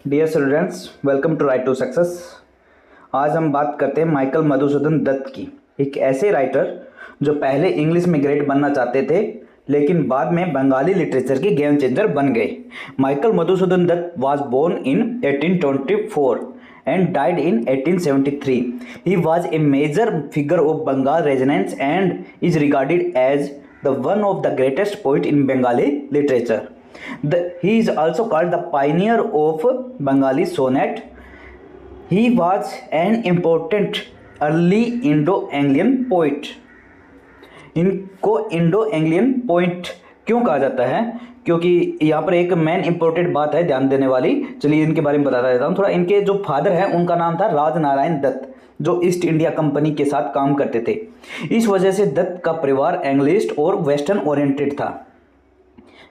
Dear students, welcome to right to success. आज हम बात करते हैं माइकल मधुसूदन दत्त की, एक ऐसे राइटर जो पहले इंग्लिश में ग्रेट बनना चाहते थे लेकिन बाद में बंगाली लिटरेचर के गेम चेंजर बन गए। Michael Madhusudan Dutt was born in 1824 and died in 1873. He was a major figure of Bengal Renaissance and is regarded as the one of the greatest poet in Bengali literature. He is also called the pioneer of Bengali sonnet. He was an important early Indo-Anglian poet. इनको Indo Anglian poet क्यों कहा जाता है? क्योंकि यहाँ पर एक main important बात है ध्यान देने वाली। चलिए इनके बारे में बताता देता हूँ थोड़ा। इनके जो फादर हैं उनका नाम था राजनारायण दत्त, जो ईस्ट इंडिया कंपनी के साथ काम करते थे। इस वजह से दत्त का परिवार एंग्लिस्ट और वेस्टर्न ओरिएंटेड था।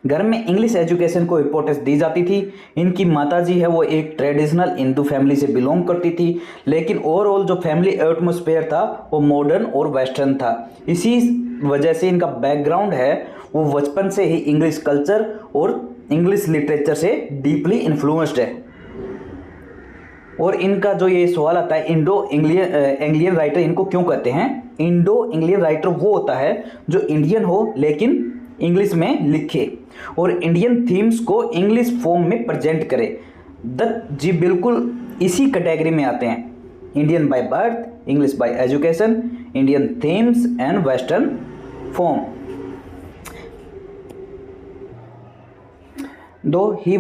घर में इंग्लिश एजुकेशन को इंपॉर्टेंस दी जाती थी। इनकी माताजी है वो एक ट्रेडिशनल हिंदू फैमिली से बिलोंग करती थी, लेकिन ओवरऑल जो फैमिली एटमॉस्फेयर था वो मॉडर्न और वेस्टर्न था। इसी वजह से इनका बैकग्राउंड है वो बचपन से ही इंग्लिश कल्चर और इंग्लिश लिटरेचर से डीपली इन्फ्लुएंस्ड है। और इनका जो ये सवाल आता है इंडो एंग्लियन राइटर इनको क्यों कहते हैं? इंडो एंग्लियन राइटर वो होता है जो इंडियन हो लेकिन इंग्लिश में लिखे और इंडियन थीम्स को इंग्लिश फॉर्म में प्रेजेंट करे। दत्त जी बिल्कुल इसी कैटेगरी में आते हैं। Indian by birth, English by education, Indian themes and western form. Though he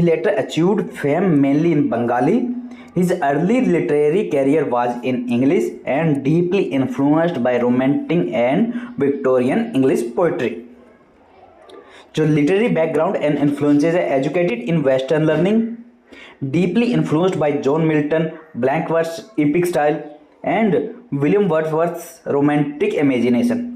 later achieved fame mainly in Bengali, his early literary career was in English and deeply influenced by Romantic and Victorian English poetry. जो literary background and influences है, educated in western learning, deeply influenced by John Milton, blank verse epic style and William Wordsworth's romantic imagination.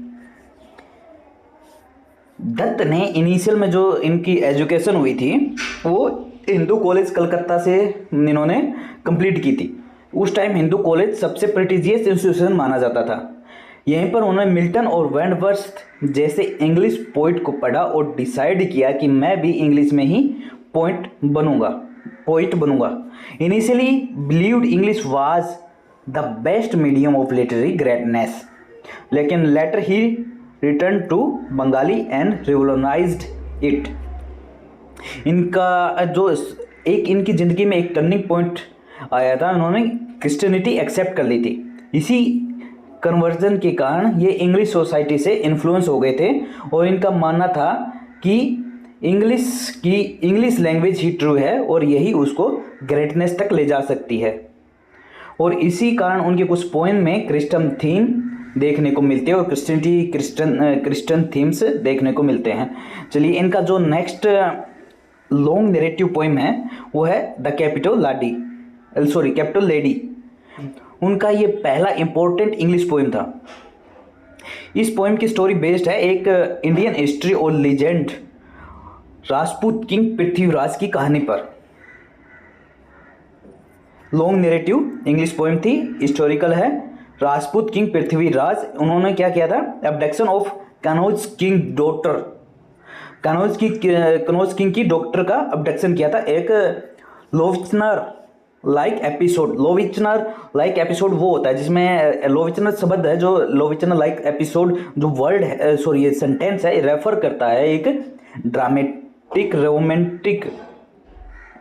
Dutt ने initial में जो इनकी education हुई थी वो Hindu college Calcutta से इन्होंने कंप्लीट की थी। उस टाइम हिंदू कॉलेज सबसे प्रेस्टिजियस इंस्टीट्यूशन माना जाता था। यहीं पर उन्होंने मिल्टन और वर्ड्सवर्थ जैसे इंग्लिश पोइट को पढ़ा और डिसाइड किया कि मैं भी इंग्लिश में ही पोइट बनूंगा। Initially believed English was the best medium of literary greatness, लेकिन लेटर ही return to Bengali and revolutionised it. इनका जो एक इनकी ज़िंदगी में एक टर्निंग पॉइंट आया था, उन्होंने क्रिश्चियनिटी एक्सेप्ट कर ली थी। इसी कन्वर्जन के कारण ये इंग्लिश सोसाइटी से इन्फ्लुएंस हो गए थे और इनका मानना था कि इंग्लिश लैंग्वेज ही ट्रू है और यही उसको ग्रेटनेस तक ले जा सकती है। और इसी कारण उनके कुछ पोएम में क्रिश्चियन थीम देखने को मिलते हैं और क्रिश्चियन थीम्स देखने को मिलते हैं। चलिए इनका जो नेक्स्ट लॉन्ग नैरेटिव पोएम है वो है द कैपिटल लेडी। उनका ये पहला इंपॉर्टेंट इंग्लिश पोएम था। इस पोएम की स्टोरी बेस्ड है एक इंडियन हिस्ट्री और लीजेंड राजपूत किंग पृथ्वीराज की कहानी पर। लॉन्ग नैरेटिव इंग्लिश पोएम थी, हिस्टोरिकल है। राजपूत किंग पृथ्वीराज, उन्होंने क्या किया था? Abduction of Kannauj king daughter, Kannauj king की डॉक्टर का अब्डक्शन किया था। एक लोविचनर लाइक एपिसोड वो होता है जिसमें लोविचनर शब्द है, जो लोविचनर लाइक एपिसोड जो वर्ड है, सॉरी सेंटेंस है, रेफर करता है एक dramatic romantic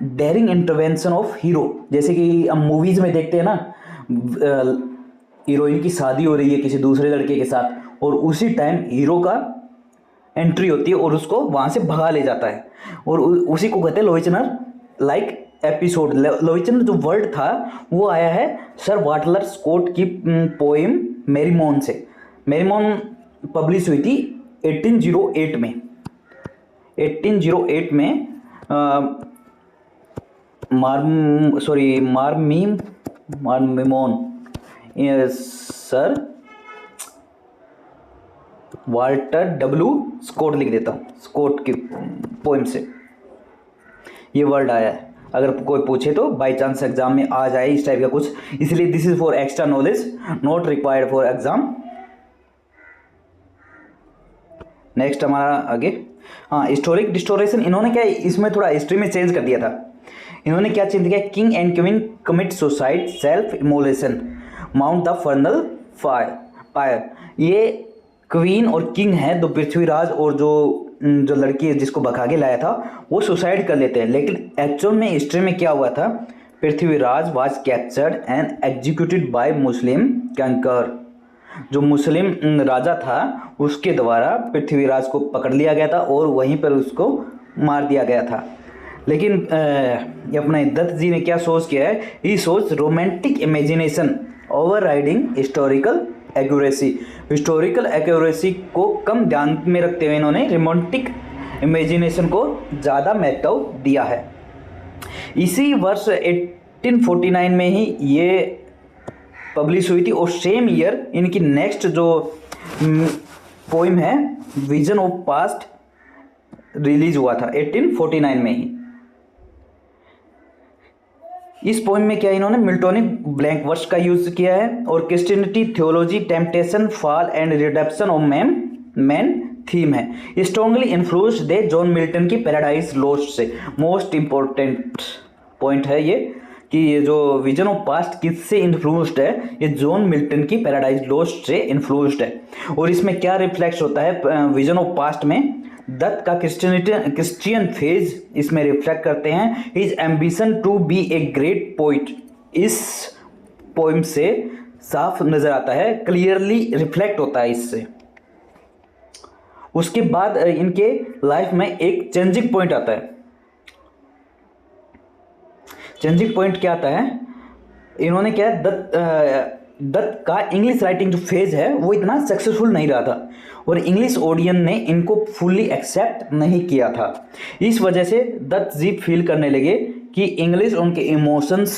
daring intervention of hero. जैसे कि हम मूवीज में देखते हैं ना, हीरोइन की शादी हो रही है किसी दूसरे लड़के के साथ और उसी टाइम हीरो का एंट्री होती है और उसको वहाँ से भगा ले जाता है और उसी को कहते हैं लोविचनर लाइक एपिसोड। लोविचनर जो वर्ड था वो आया है सर वाटलर स्कॉट की पोएम मेरीमोन से। मेरीमोन पब्लिश हुई थी 1808 में। 1808 में मार्मिमोन सर वाल्टर डब्ल्यू स्कॉट लिख देता हूँ, स्कॉट की पोएम से ये वर्ड आया है। अगर कोई पूछे तो बाय चांस एग्जाम में आ जाए इस टाइप का कुछ, इसलिए this is for extra knowledge, not required for exam. Next हमारा आगे, हाँ, हिस्टोरिक डिस्टोरेशन। इन्होंने क्या इसमें थोड़ा हिस्ट्री में चेंज कर दिया था इन्होंने क्या चिंतित किया, king and queen commit suicide self immolation mount the funeral fire. ये क्वीन और किंग हैं, दो पृथ्वीराज और जो लड़की है जिसको भगा के लाया था वो सुसाइड कर लेते हैं। लेकिन एक्चुअल में हिस्ट्री में क्या हुआ था, Prithviraj was captured and executed by मुस्लिम कंकर। जो मुस्लिम राजा था उसके द्वारा पृथ्वीराज को पकड़ लिया गया था और वहीं पर उसको मार दिया गया था। लेकिन ये अपने दत्त जी ने क्या सोच किया है, ही सोच romantic imagination over riding historical accuracy. Historical accuracy को कम ध्यान में रखते हुए इन्होंने रोमांटिक इमेजिनेशन को ज़्यादा महत्व दिया है। इसी वर्ष 1849 में ही ये पब्लिश हुई थी और सेम ईयर इनकी नेक्स्ट जो पोइम है विजन ऑफ पास्ट रिलीज हुआ था 1849 में ही। इस पोइम में क्या इन्होंने मिल्टोनिक ब्लैंक वर्स का यूज किया है और Christianity theology temptation fall and redemption of man theme है। स्ट्रॉन्गली इन्फ्लुएंस्ड दे जॉन मिल्टन की पैराडाइज लॉस्ट से। मोस्ट इंपॉर्टेंट पॉइंट है ये कि ये जो विजन ऑफ पास्ट किससे इन्फ्लुएंस्ड है, ये जॉन मिल्टन की पैराडाइज लॉस्ट से इन्फ्लुएंस्ड है। और इसमें क्या रिफ्लेक्ट होता है विजन ऑफ पास्ट में, दत्त का क्रिश्चियन फेज इसमें रिफ्लेक्ट करते हैं। His ambition to be a great poet इस पोइम से साफ नजर आता है, क्लियरली रिफ्लेक्ट होता है इससे। उसके बाद इनके लाइफ में एक चेंजिंग पॉइंट आता है। चेंजिंग पॉइंट क्या आता है, इन्होंने क्या दत्त का इंग्लिश राइटिंग जो फेज है वो इतना सक्सेसफुल नहीं रहा था और इंग्लिश ऑडियंस ने इनको फुल्ली एक्सेप्ट नहीं किया था। इस वजह से दत्त जी फील करने लगे कि इंग्लिश उनके इमोशंस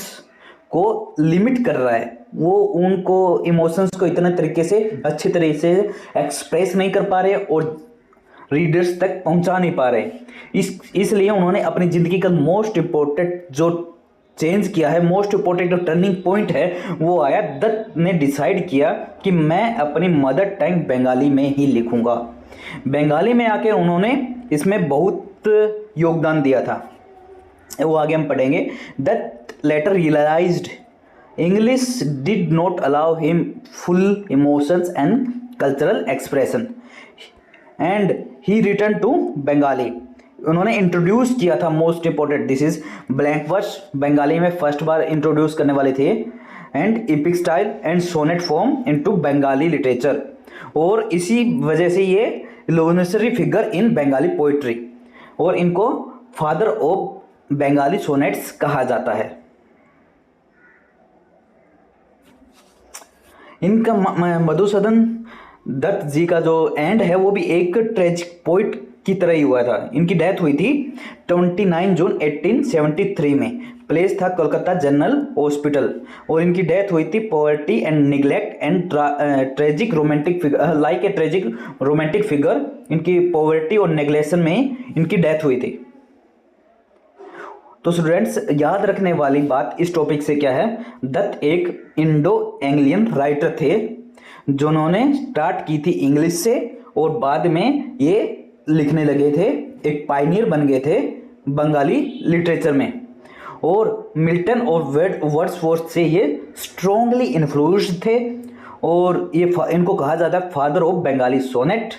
को लिमिट कर रहा है, वो उनको इमोशंस को इतने तरीके से अच्छे तरीके से एक्सप्रेस नहीं कर पा रहे और रीडर्स तक पहुंचा नहीं पा रहे। इसलिए उन्होंने अपनी ज़िंदगी का मोस्ट इम्पोर्टेंट जो चेंज किया है, मोस्ट इम्पोर्टेंट जो टर्निंग पॉइंट है वो आया, दत्त ने डिसाइड किया कि मैं अपनी मदर टंग बंगाली में ही लिखूंगा। बंगाली में आके उन्होंने इसमें बहुत योगदान दिया था, वो आगे हम पढ़ेंगे। Dutt later realised English did not allow him full emotions and cultural expression and he return to Bengali. उन्होंने इंट्रोड्यूस किया था most important, this is blank verse Bengali में फर्स्ट बार इंट्रोड्यूस करने वाले थे, and epic style and sonnet form into Bengali literature. और इसी वजह से ये revolutionary figure in Bengali poetry और इनको फादर ऑफ बंगाली सोनेट्स कहा जाता है। इनका मधुसूदन दत्त जी का जो एंड है वो भी एक ट्रेजिक पोइट की तरह ही हुआ था। इनकी डेथ हुई थी 29 जून 1873 में, प्लेस था कोलकाता जनरल हॉस्पिटल और इनकी डेथ हुई थी poverty and neglect and tragic romantic figure, like a tragic romantic figure. इनकी पॉवर्टी और नेग्लेक्शन में इनकी डेथ हुई थी। तो स्टूडेंट्स याद रखने वाली बात इस टॉपिक से क्या है, दत्त एक इंडो एंग्लियन राइटर थे जिन्होंने स्टार्ट की थी इंग्लिश से और बाद में ये लिखने लगे थे, एक पायनियर बन गए थे बंगाली लिटरेचर में। और मिल्टन और वर्ड्सवर्थ से ये स्ट्रॉन्गली इन्फ्लुएंस्ड थे और ये इनको कहा जाता है फादर ऑफ बंगाली सोनेट।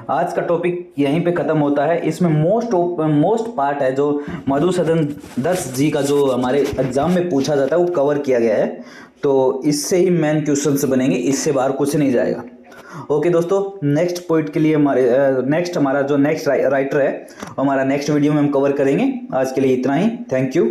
आज का टॉपिक यहीं पे ख़त्म होता है। इसमें मोस्ट पार्ट है जो मधुसूदन दत्त जी का जो हमारे एग्जाम में पूछा जाता है वो कवर किया गया है, तो इससे ही मेन क्वेश्चंस बनेंगे, इससे बाहर कुछ नहीं जाएगा। ओके दोस्तों, नेक्स्ट पॉइंट के लिए हमारा जो नेक्स्ट राइटर है हमारा नेक्स्ट वीडियो में हम कवर करेंगे। आज के लिए इतना ही, थैंक यू।